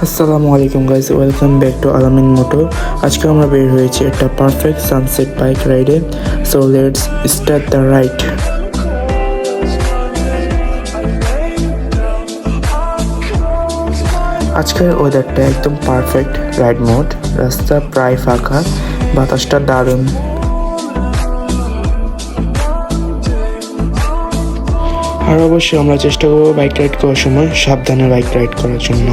আসসালামু আলাইকুম guys, welcome back to AMIN MOTO। আজকে আমরা বের হয়েছি একটা পারফেক্ট সানসেট বাইক রাইডে। So let's start the ride. আজকের ওয়েদারটা একদম পারফেক্ট রাইড মোড। রাস্তা প্রায় ফাঁকা, বাতাসটা দারুণ। আর অবশ্যই আমরা চেষ্টা করবো বাইক রাইড করার সময় সাবধানে বাইক রাইড করার জন্য।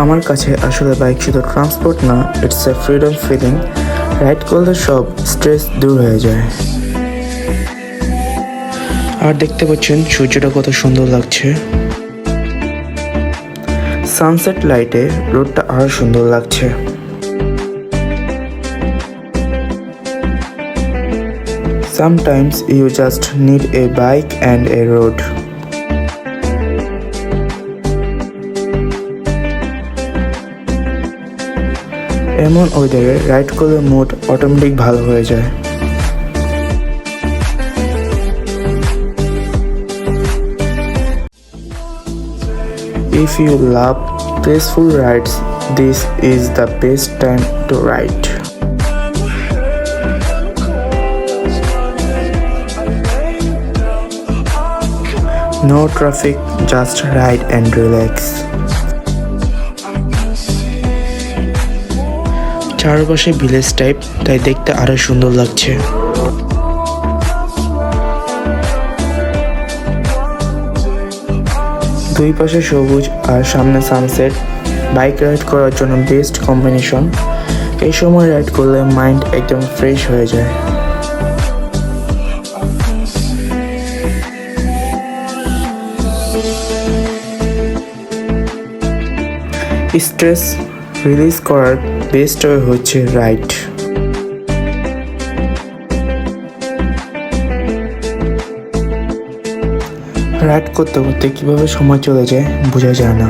আমার কাছে আসলে বাইক শুধু ট্রান্সপোর্ট না, it's a freedom feeling. Ride করলে সব স্ট্রেস দূর হয়ে যায়। আর দেখতে পাচ্ছেন সূর্যটা কত সুন্দর লাগছে। সানসেট লাইটে রোডটা আরো সুন্দর লাগছে। Sometimes you just need a bike and a road. এমন ওয়েদারে রাইড করলে মুড অটোমেটিক ভালো হয়ে যায়। If you love peaceful rides, this is the best time to ride. No traffic, just ride and relax. চারপাশে ভিলেজ টাইপ, তাই দেখতে আরো সুন্দর লাগছে। দুই পাশে সবুজ আর সামনে সানসেট। বাইক রাইড করার জন্য বেস্ট কম্বিনেশন। এই সময় রাইড করলে মাইন্ড একদম ফ্রেশ হয়ে যায়। স্ট্রেস রিলিজ করার বেস্ট ওয়ে হচ্ছে রাইড। রাইড করতে করতে কিভাবে সময় চলে যায় বোঝা যায় না।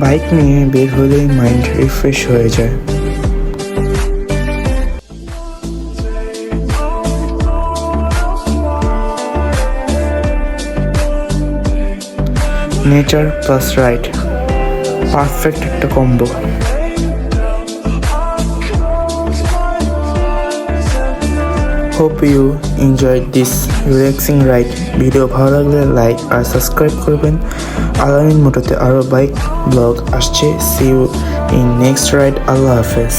বাইক নিয়ে বের হলেই মাইন্ড রিফ্রেশ হয়ে যায়। নেচার প্লাস রাইড, পারফেক্ট একটা combo. Hope you enjoyed this relaxing ride. Video ভালো লাগলে লাইক আর সাবস্ক্রাইব করবেন। AMIN মোটোতে আরও বাইক ব্লগ আসছে। See you in next ride. আল্লাহ হাফেজ।